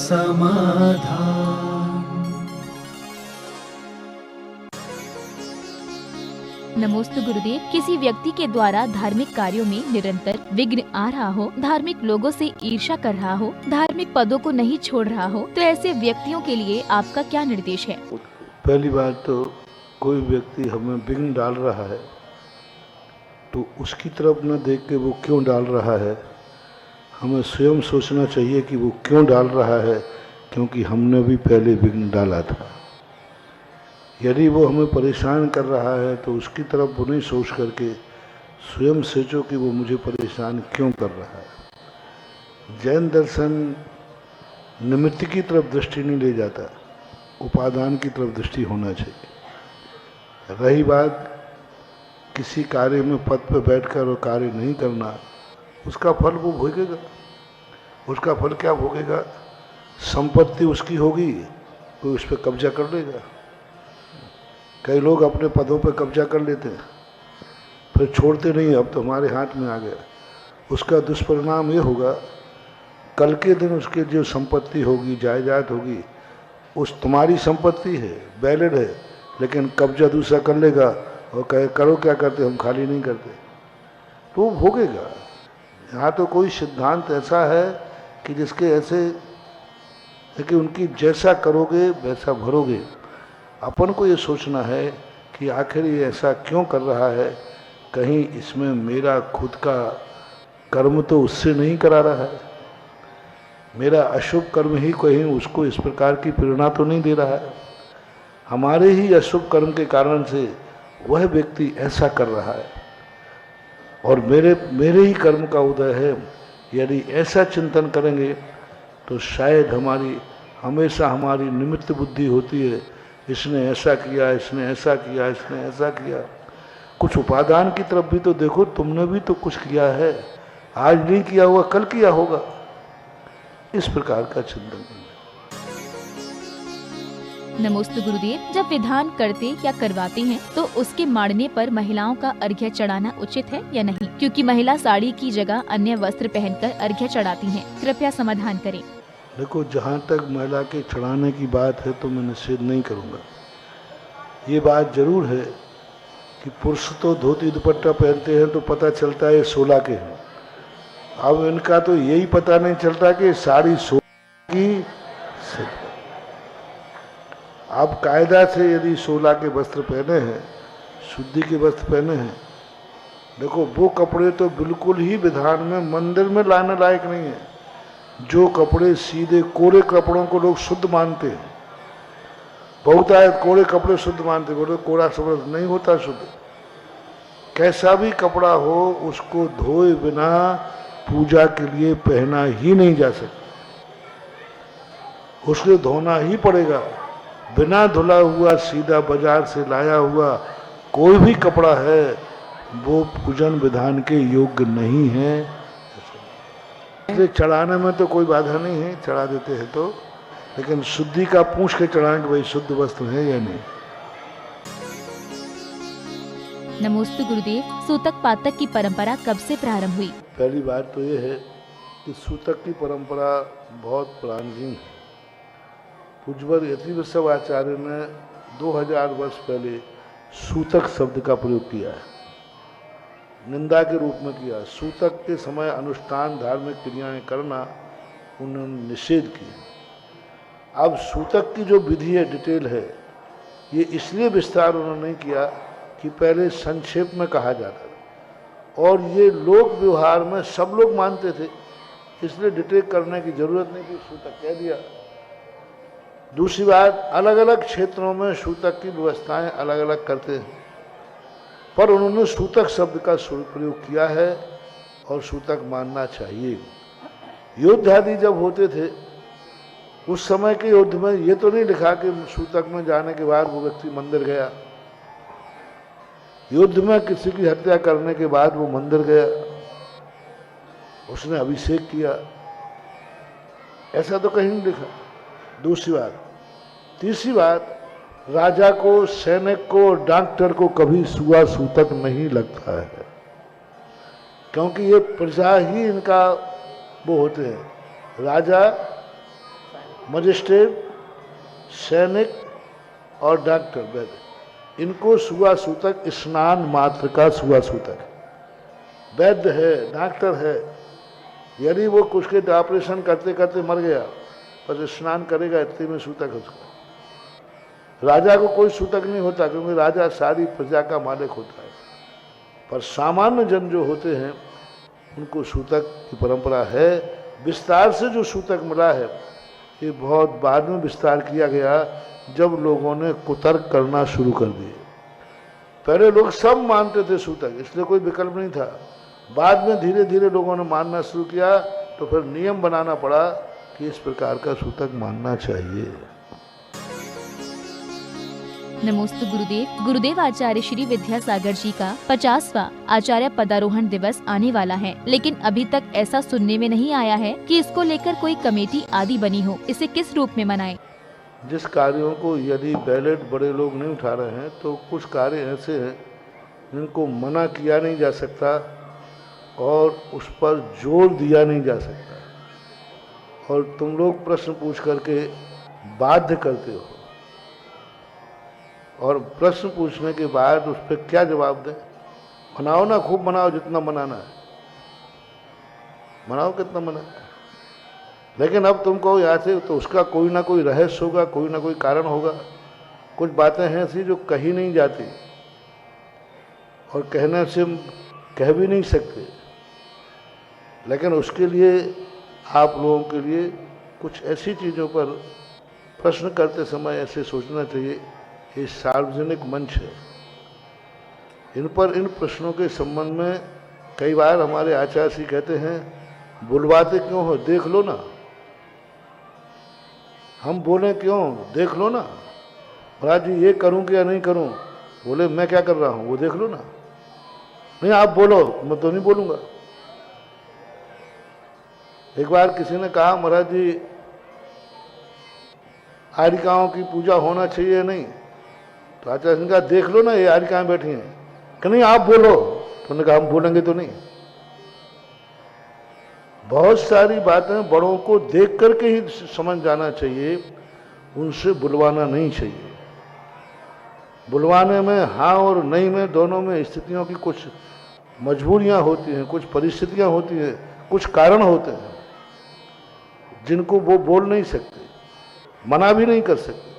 समाधान। नमोस्तु गुरुदेव। किसी व्यक्ति के द्वारा धार्मिक कार्यों में निरंतर विघ्न आ रहा हो, धार्मिक लोगों से ईर्ष्या कर रहा हो, धार्मिक पदों को नहीं छोड़ रहा हो, तो ऐसे व्यक्तियों के लिए आपका क्या निर्देश है? पहली बात तो कोई व्यक्ति हमें विघ्न डाल रहा है तो उसकी तरफ न देख के वो क्यों डाल रहा है, हमें स्वयं सोचना चाहिए कि वो क्यों डाल रहा है, क्योंकि हमने भी पहले विघ्न डाला था। यदि वो हमें परेशान कर रहा है तो उसकी तरफ वो नहीं सोच करके स्वयं सोचो कि वो मुझे परेशान क्यों कर रहा है। जैन दर्शन निमित्त की तरफ दृष्टि नहीं ले जाता, उपादान की तरफ दृष्टि होना चाहिए। रही बात किसी कार्य में पद पर बैठकर और कार्य नहीं करना, उसका फल वो भोगेगा। उसका फल क्या भोगेगा? संपत्ति उसकी होगी, कोई उस पर कब्जा कर लेगा। कई लोग अपने पदों पर कब्जा कर लेते हैं, फिर छोड़ते नहीं, अब तो हमारे हाथ में आ गया। उसका दुष्परिणाम ये होगा, कल के दिन उसके जो संपत्ति होगी, जायदाद होगी, उस तुम्हारी संपत्ति है, वैलिड है, लेकिन कब्जा दूसरा कर लेगा और कहे करो क्या करते, हम खाली नहीं करते, तो वो भोगेगा। यहाँ तो कोई सिद्धांत ऐसा है कि जिसके ऐसे है कि उनकी जैसा करोगे वैसा भरोगे। अपन को ये सोचना है कि आखिर ये ऐसा क्यों कर रहा है, कहीं इसमें मेरा खुद का कर्म तो उससे नहीं करा रहा है, मेरा अशुभ कर्म ही कहीं उसको इस प्रकार की प्रेरणा तो नहीं दे रहा है। हमारे ही अशुभ कर्म के कारण से वह व्यक्ति ऐसा कर रहा है और मेरे ही कर्म का उदय है। यदि ऐसा चिंतन करेंगे तो शायद हमेशा हमारी निमित्त बुद्धि होती है, इसने ऐसा किया, इसने ऐसा किया, इसने ऐसा किया। कुछ उपादान की तरफ भी तो देखो, तुमने भी तो कुछ किया है, आज नहीं किया हुआ कल किया होगा। इस प्रकार का चिंतन। नमोस्तु गुरुदेव। जब विधान करते या करवाते हैं तो उसके मानने पर महिलाओं का अर्घ्य चढ़ाना उचित है या नहीं? क्योंकि महिला साड़ी की जगह अन्य वस्त्र पहनकर अर्घ्य चढ़ाती हैं। कृपया समाधान करें। देखो, जहाँ तक महिला के चढ़ाने की बात है तो मैं निषेध नहीं करूँगा। ये बात जरूर है कि पुरुष तो धोती दुपट्टा पहनते हैं तो पता चलता है 16 के हैं। अब इनका तो यही पता नहीं चलता कि साड़ी 16 की। अब कायदा से यदि 16 के वस्त्र पहने हैं, शुद्धि के वस्त्र पहने हैं, देखो वो कपड़े तो बिल्कुल ही विधान में मंदिर में लाने लायक नहीं है। जो कपड़े सीधे कोरे कपड़ों को लोग शुद्ध मानते हैं, बहुत आए कोरे कपड़े शुद्ध मानते हैं, बोले कोरा शब्द नहीं होता शुद्ध। कैसा भी कपड़ा हो उसको धोए बिना पूजा के लिए पहना ही नहीं जा सकता, उसको धोना ही पड़ेगा। बिना धुला हुआ सीधा बाजार से लाया हुआ कोई भी कपड़ा है वो पूजन विधान के योग्य नहीं है। इसलिए चढ़ाने में तो कोई बाधा नहीं है, चढ़ा देते हैं तो, लेकिन शुद्धि का पूछ के चढ़ाएं कि भाई शुद्ध वस्त्र है या नहीं। नमोस्तु गुरुदेव। सूतक पातक की परंपरा कब से प्रारंभ हुई? पहली बात तो ये है कि सूतक की परंपरा बहुत प्राचीन है। पूज्यवर यतिवृषभ आचार्य ने 2000 वर्ष पहले सूतक शब्द का प्रयोग किया है, निंदा के रूप में किया। सूतक के समय अनुष्ठान धार्मिक क्रियाएं करना उन्होंने निषेध किया। अब सूतक की जो विधि है, डिटेल है, ये इसलिए विस्तार उन्होंने नहीं किया कि पहले संक्षेप में कहा जाता था और ये लोक व्यवहार में सब लोग मानते थे, इसलिए डिटेल करने की जरूरत नहीं थी, सूतक कह दिया। दूसरी बात, अलग अलग क्षेत्रों में सूतक की व्यवस्थाएं अलग अलग करते हैं, पर उन्होंने सूतक शब्द का प्रयोग किया है और सूतक मानना चाहिए। युद्ध आदि जब होते थे उस समय के युद्ध में ये तो नहीं लिखा कि सूतक में जाने के बाद वो व्यक्ति मंदिर गया। युद्ध में किसी की हत्या करने के बाद वो मंदिर गया, उसने अभिषेक किया, ऐसा तो कहीं नहीं लिखा। दूसरी बात। तीसरी बात, राजा को, सैनिक को, डॉक्टर को कभी सुआ सूतक नहीं लगता है, क्योंकि ये प्रजा ही इनका वो होते हैं। राजा मजिस्ट्रेट, सैनिक और डॉक्टर, वैद्य, इनको छुआ सूतक स्नान मात्र का छुआ सूतक है। वैद्य है, डॉक्टर है, यदि वो कुछ के ऑपरेशन करते करते मर गया, पर स्नान करेगा इतने में सूतक है उसका। राजा को कोई सूतक नहीं होता, क्योंकि राजा सारी प्रजा का मालिक होता है, पर सामान्य जन जो होते हैं उनको सूतक की परंपरा है। विस्तार से जो सूतक मिला है ये बहुत बाद में विस्तार किया गया, जब लोगों ने कुतर्क करना शुरू कर दिए। पहले लोग सब मानते थे सूतक, इसलिए कोई विकल्प नहीं था। बाद में धीरे धीरे लोगों ने मानना शुरू किया, तो फिर नियम बनाना पड़ा कि इस प्रकार का सूतक मानना चाहिए। नमोस्तु गुरुदेव। गुरुदेव आचार्य श्री विद्यासागर जी का 50वां आचार्य पदारोहण दिवस आने वाला है, लेकिन अभी तक ऐसा सुनने में नहीं आया है कि इसको लेकर कोई कमेटी आदि बनी हो। इसे किस रूप में मनाएं? जिस कार्यों को यदि बैलेट बड़े लोग नहीं उठा रहे हैं, तो कुछ कार्य ऐसे हैं जिनको मना किया नहीं जा सकता और उस पर जोर दिया नहीं जा सकता, और तुम लोग प्रश्न पूछ करके बाध्य करते हो, और प्रश्न पूछने के बाद उस पर क्या जवाब दें? मनाओ ना, खूब मनाओ, जितना मनाना है मनाओ, कितना मनाना है। लेकिन अब तुम कहो यहाँ से, तो उसका कोई ना कोई रहस्य होगा, कोई ना कोई कारण होगा। कुछ बातें हैं ऐसी जो कही नहीं जाती और कहने से हम कह भी नहीं सकते, लेकिन उसके लिए आप लोगों के लिए कुछ ऐसी चीज़ों पर प्रश्न करते समय ऐसे सोचना चाहिए। ये सार्वजनिक मंच है, इन प्रश्नों के संबंध में कई बार हमारे आचार्य श्री कहते हैं, बुलवाते क्यों हो, देख लो ना। हम बोले क्यों, देख लो ना। महाराज जी ये करूं कि या नहीं करूं? बोले मैं क्या कर रहा हूं, वो देख लो ना। नहीं आप बोलो, मैं तो नहीं बोलूंगा। एक बार किसी ने कहा, महाराज जी आरिकाओं की पूजा होना चाहिए या नहीं? तो आचार्य ने कहा देख लो ना, ये आरिकाएं बैठी हैं, कि नहीं आप बोलो। तो उन्होंने कहा हम बोलेंगे तो नहीं। बहुत सारी बातें बड़ों को देख करके ही समझ जाना चाहिए, उनसे बुलवाना नहीं चाहिए। बुलवाने में हाँ और नहीं में दोनों में स्थितियों की कुछ मजबूरियां होती हैं, कुछ परिस्थितियां होती हैं, कुछ कारण होते हैं जिनको वो बोल नहीं सकते, मना भी नहीं कर सकते।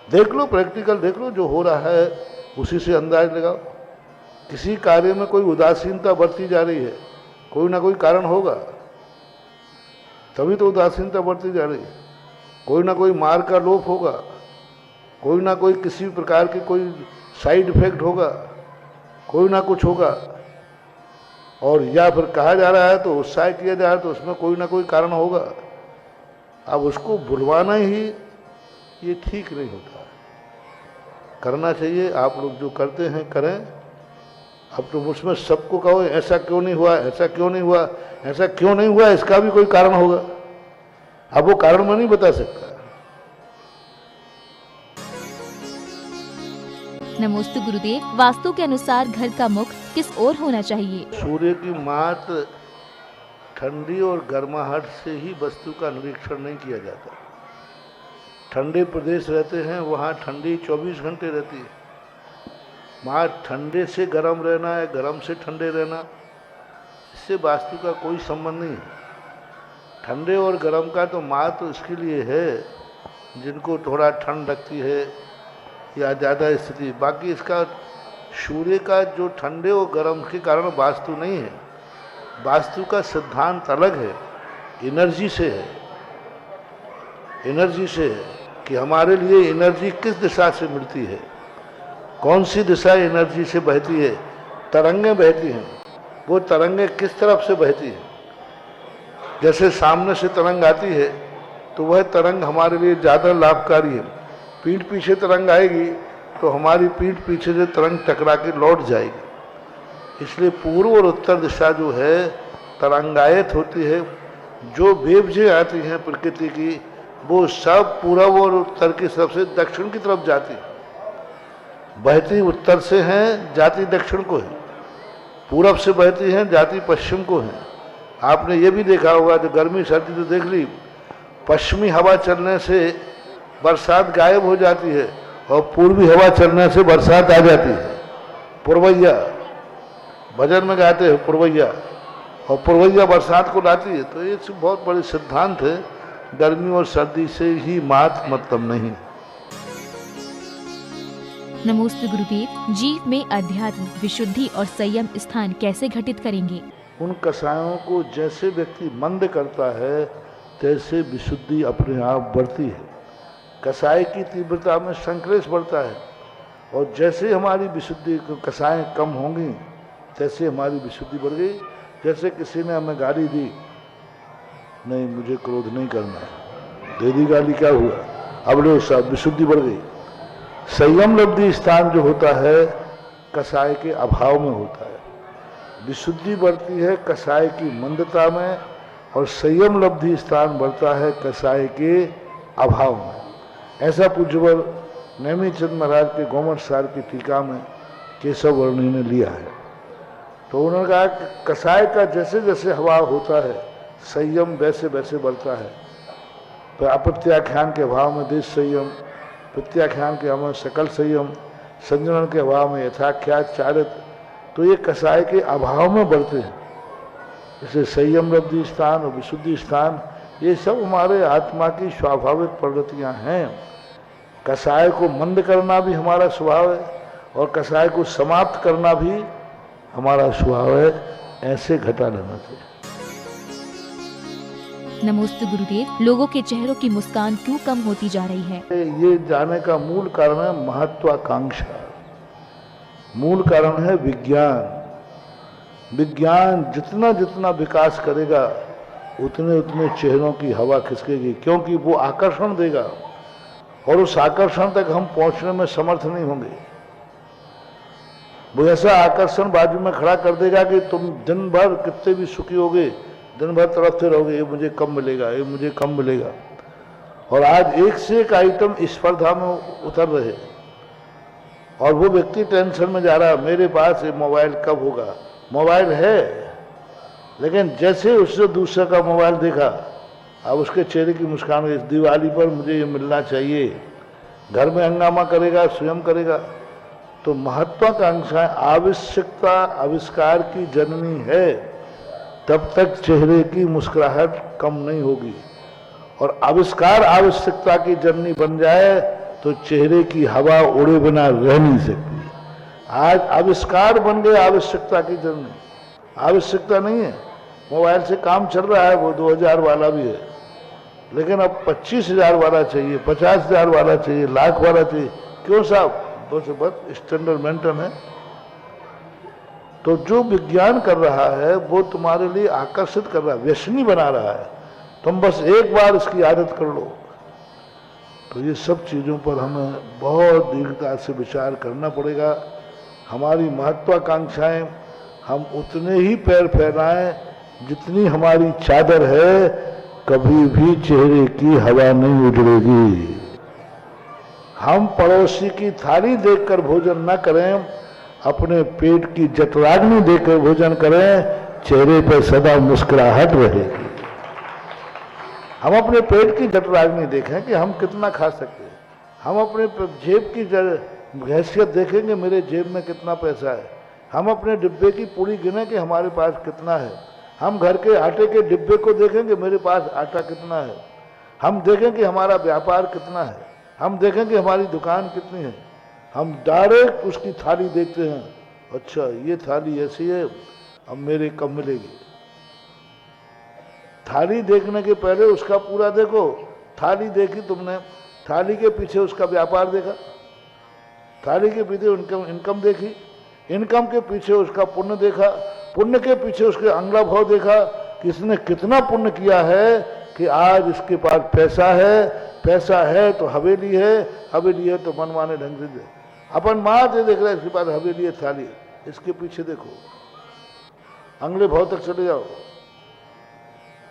देख लो, प्रैक्टिकल देख लो, जो हो रहा है उसी से अंदाज लगाओ। किसी कार्य में कोई उदासीनता बरती जा रही है, कोई ना कोई कारण होगा, तभी तो उदासीनता बढ़ती जा रही है। कोई ना कोई मार का लोप होगा, कोई ना कोई किसी प्रकार की कोई साइड इफेक्ट होगा, कोई ना कुछ होगा, और या फिर कहा जा रहा है तो उत्साह किया जा रहा है तो उसमें कोई ना कोई कारण होगा। अब उसको बुलवाना ही ये ठीक नहीं होता। करना चाहिए, आप लोग जो करते हैं करें। अब तो उसमें सबको कहो ऐसा क्यों नहीं हुआ, ऐसा क्यों नहीं हुआ, ऐसा क्यों नहीं हुआ, इसका भी कोई कारण होगा। अब वो कारण मैं नहीं बता सकता। नमोस्तु गुरुदेव। वास्तु के अनुसार घर का मुख किस ओर होना चाहिए? सूर्य की मात ठंडी और गर्माहट से ही वस्तु का निरीक्षण नहीं किया जाता। ठंडे प्रदेश रहते हैं, वहाँ ठंडी 24 घंटे रहती है। वहाँ ठंडे से गर्म रहना है, गर्म से ठंडे रहना, इससे वास्तु का कोई संबंध नहीं है। ठंडे और गर्म का तो मात तो इसके लिए है जिनको थोड़ा ठंड लगती है या ज़्यादा स्थिति। बाकी इसका सूर्य का जो ठंडे और गर्म के कारण वास्तु नहीं है। वास्तु का सिद्धांत अलग है, एनर्जी से है। एनर्जी से है कि हमारे लिए एनर्जी किस दिशा से मिलती है, कौन सी दिशा एनर्जी से बहती है। तरंगें बहती हैं, वो तरंगें किस तरफ से बहती हैं। जैसे सामने से तरंग आती है तो वह तरंग हमारे लिए ज़्यादा लाभकारी है। पीठ पीछे तरंग आएगी तो हमारी पीठ पीछे से तरंग टकरा के लौट जाएगी। इसलिए पूर्व और उत्तर दिशा जो है तरंगायत होती है। जो वेव्स आती हैं प्रकृति की, वो सब पूर्व और उत्तर की तरफ से दक्षिण की तरफ जाती है। बहती उत्तर से हैं, जाती दक्षिण को है। पूरब से बहती हैं, जाती पश्चिम को है। आपने ये भी देखा होगा, जो गर्मी सर्दी तो देख ली, पश्चिमी हवा चलने से बरसात गायब हो जाती है और पूर्वी हवा चलने से बरसात आ जाती है। पुरवैया भजन में गाते हैं पुरवैया, और पुरवैया बरसात को लाती है। तो ये बहुत बड़ी सिद्धांत है, गर्मी और सर्दी से ही मात मतलब नहीं। नमोस्तु गुरुदेव। जीव में अध्यात्म, विशुद्धि और संयम स्थान कैसे घटित करेंगे? उन कसायों को जैसे व्यक्ति मंद करता है तैसे विशुद्धि अपने आप बढ़ती है। कसाय की तीव्रता में संक्लेश बढ़ता है, और जैसे हमारी विशुद्धि कसाएं कम होंगी तैसे हमारी विशुद्धि बढ़ गई। जैसे किसी ने हमें गाली दी, नहीं मुझे क्रोध नहीं करना है, दे दी गाली, क्या हुआ, अब लो साहब विशुद्धि बढ़ गई। संयम लब्धि स्थान जो होता है कसाय के अभाव में होता है। विशुद्धि बढ़ती है कसाय की मंदता में, और संयम लब्धि स्थान बढ़ता है कसाय के अभाव में। ऐसा पूज्यवर नेमीचंद महाराज के गोमट सार की टीका में केशव वर्णी ने लिया है। तो उन्होंने कहा कि कसाय का जैसे जैसे हवा होता है संयम वैसे वैसे बढ़ता है। तो अप्रत्याख्यान के अभाव में देश संयम, प्रत्याख्यान के अभाव में सकल संयम, संजनन के अभाव में यथाख्यात चारित्र, तो ये कसाय के अभाव में बढ़ते हैं। जैसे संयम लब्धि स्थान और विशुद्धि स्थान, ये सब हमारे आत्मा की स्वाभाविक प्रवृत्तियां हैं। कसाय को मंद करना भी हमारा स्वभाव है, और कसाय को समाप्त करना भी हमारा स्वभाव है। ऐसे घटा लेना चाहिए। नमोस्तु गुरुदेव। लोगों के चेहरों की मुस्कान क्यों कम होती जा रही है? ये जाने का मूल कारण है महत्वाकांक्षा, मूल कारण है विज्ञान। विज्ञान जितना जितना विकास करेगा उतने उतने चेहरों की हवा खिसकेगी, क्योंकि वो आकर्षण देगा, और उस आकर्षण तक हम पहुंचने में समर्थ नहीं होंगे। वो ऐसा आकर्षण बाजू में खड़ा कर देगा कि तुम दिन भर कितने भी सुखी होगे, दिन भर तड़पते रहोगे, ये मुझे कम मिलेगा, ये मुझे कम मिलेगा। और आज एक से एक आइटम स्पर्धा में उतर रहे, और वो व्यक्ति टेंशन में जा रहा है, मेरे पास ये मोबाइल कब होगा। मोबाइल है, लेकिन जैसे उससे दूसरे का मोबाइल देखा, अब उसके चेहरे की मुस्कान, इस दिवाली पर मुझे ये मिलना चाहिए, घर में हंगामा करेगा, स्वयं करेगा। तो महत्वाकांक्षा आवश्यकता आविष्कार की जननी है, तब तक चेहरे की मुस्कुराहट कम नहीं होगी। और आविष्कार आवश्यकता की जननी बन जाए तो चेहरे की हवा उड़े बिना रह नहीं सकती। आज आविष्कार बन गए आवश्यकता की जननी। आवश्यकता नहीं है, मोबाइल से काम चल रहा है, वो 2000 वाला भी है, लेकिन अब 25,000 वाला चाहिए, 50,000 वाला चाहिए, लाख वाला चाहिए। क्यों साहब? बस स्टैंडर्ड मेंटेन है। तो जो विज्ञान कर रहा है वो तुम्हारे लिए आकर्षित कर रहा है, व्यसनी बना रहा है। तुम बस एक बार इसकी आदत कर लो। तो ये सब चीज़ों पर हमें बहुत दीर्घता से विचार करना पड़ेगा। हमारी महत्वाकांक्षाएं हम उतने ही पैर फैलाएं जितनी हमारी चादर है। कभी भी चेहरे की हवा नहीं उजड़ेगी। हम पड़ोसी की थाली देखकर भोजन न करें, अपने पेट की जठराग्नि देकर भोजन करें, चेहरे पर सदा मुस्कुराहट रहेगी। हम अपने पेट की जठराग्नि देखें कि हम कितना खा सकते हैं। हम अपने जेब की हैसियत देखेंगे, मेरे जेब में कितना पैसा है। हम अपने डिब्बे की पूरी गिने कि हमारे पास कितना है। हम घर के आटे के डिब्बे को देखेंगे, मेरे पास आटा कितना है। हम देखें कि हमारा व्यापार कितना है। हम देखें कि हमारी दुकान कितनी है। हम डायरेक्ट उसकी थाली देखते हैं, अच्छा ये थाली ऐसी है, अब मेरे कब मिलेगी। थाली देखने के पहले उसका पूरा देखो। थाली देखी तुमने, थाली के पीछे उसका व्यापार देखा, थाली के पीछे इनकम देखी, इनकम के पीछे उसका पुण्य देखा, पुण्य के पीछे उसके अंगला भाव देखा कि इसने कितना पुण्य किया है कि आज इसके पास पैसा है। पैसा है तो हवेली है, हवेली है तो मनमाने ढंग से दे। अपन माँ दे देख रहा है, इसके पास हवेली है, थाली, इसके पीछे देखो, अंगले भाव तक चले जाओ,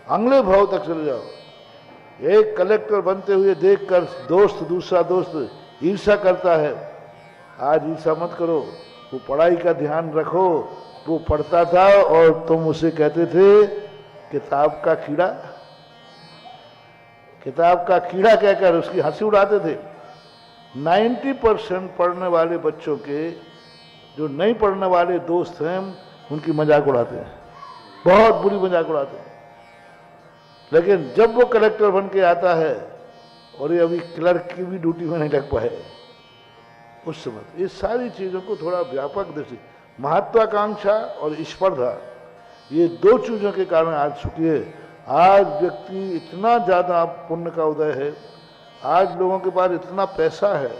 अंगले भाव तक चले जाओ। एक कलेक्टर बनते हुए देखकर दोस्त, दूसरा दोस्त ईर्ष्या करता है। आज ईर्ष्या मत करो, वो पढ़ाई का ध्यान रखो। वो पढ़ता था और तुम उसे कहते थे किताब का कीड़ा। किताब का कीड़ा कहकर उसकी हंसी उड़ाते थे। 90% पढ़ने वाले बच्चों के जो नहीं पढ़ने वाले दोस्त हैं उनकी मजाक उड़ाते हैं, बहुत बुरी मजाक उड़ाते हैं। लेकिन जब वो कलेक्टर बन के आता है, और ये अभी क्लर्क की भी ड्यूटी में नहीं लग पाए, उस समय इस सारी चीज़ों को थोड़ा व्यापक दृष्टि, महत्वाकांक्षा और स्पर्धा, ये दो चीज़ों के कारण आज चुकी है। आज व्यक्ति इतना ज़्यादा पुण्य का उदय है, आज लोगों के पास इतना पैसा है,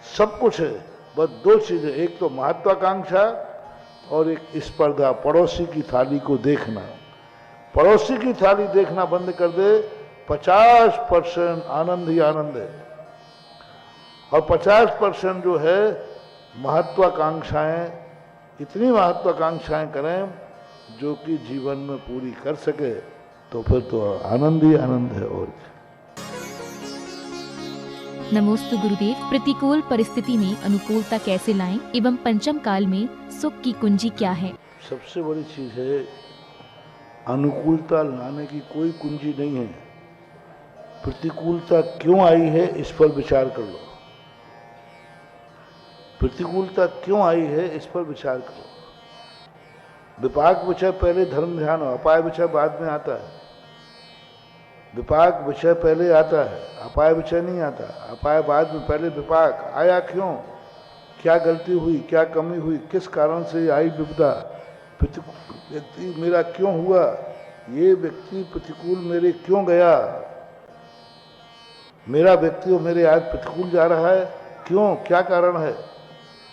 सब कुछ है, बस दो चीज़ें, एक तो महत्वाकांक्षा और एक स्पर्धा। पड़ोसी की थाली को देखना, पड़ोसी की थाली देखना बंद कर दे, 50% आनंद ही आनंद है। और 50% जो है महत्वाकांक्षाएं, इतनी महत्वाकांक्षाएं करें जो कि जीवन में पूरी कर सके, तो फिर तो आनंद ही आनंद है। और नमोस्तु गुरुदेव। प्रतिकूल परिस्थिति में अनुकूलता कैसे लाएं एवं पंचम काल में सुख की कुंजी क्या है? सबसे बड़ी चीज है, अनुकूलता लाने की कोई कुंजी नहीं है। प्रतिकूलता क्यों आई है इस पर विचार कर लो। प्रतिकूलता क्यों आई है इस पर विचार करो। विपाक विषय पहले धर्म ध्यान हो, अपाय विषय बाद में आता है। विपाक विषय पहले आता है, अपाय विषय नहीं आता। अपाय बाद में, पहले विपाक आया क्यों, क्या गलती हुई, क्या कमी हुई, किस कारण से आई विपदा, व्यक्ति मेरा क्यों हुआ, ये व्यक्ति प्रतिकूल मेरे क्यों गया, मेरा व्यक्ति और मेरे आज प्रतिकूल जा रहा है, क्यों, क्या कारण है।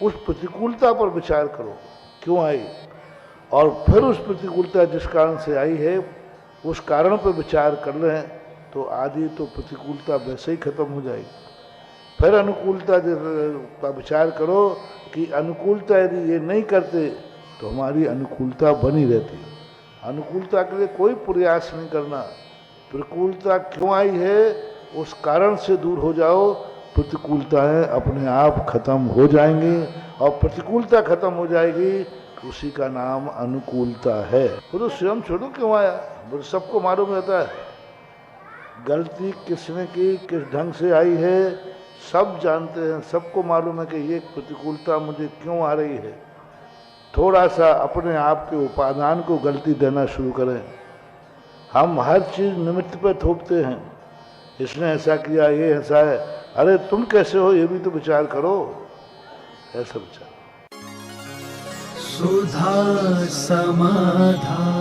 उस प्रतिकूलता पर विचार करो, क्यों आई, और फिर उस प्रतिकूलता जिस कारण से आई है उस कारण पर विचार कर लें तो आदि तो प्रतिकूलता वैसे ही खत्म हो जाएगी। फिर अनुकूलता का विचार करो कि अनुकूलता यदि ये नहीं करते तो हमारी अनुकूलता बनी रहती। अनुकूलता के लिए कोई प्रयास नहीं करना। प्रतिकूलता क्यों आई है उस कारण से दूर हो जाओ, प्रतिकूलताएं अपने आप खत्म हो जाएंगी। और प्रतिकूलता खत्म हो जाएगी, उसी का नाम अनुकूलता है। वो तो स्वयं छोड़ो क्यों आया, वो सबको मालूम रहता है गलती किसने की, किस ढंग से आई है, सब जानते हैं, सबको मालूम है कि ये प्रतिकूलता मुझे क्यों आ रही है। थोड़ा सा अपने आप के उपादान को गलती देना शुरू करें। हम हर चीज़ निमित्त पर थोपते हैं, इसने ऐसा किया, ये ऐसा है, अरे तुम कैसे हो ये भी तो विचार करो, ऐसा विचार। सुधा समाधान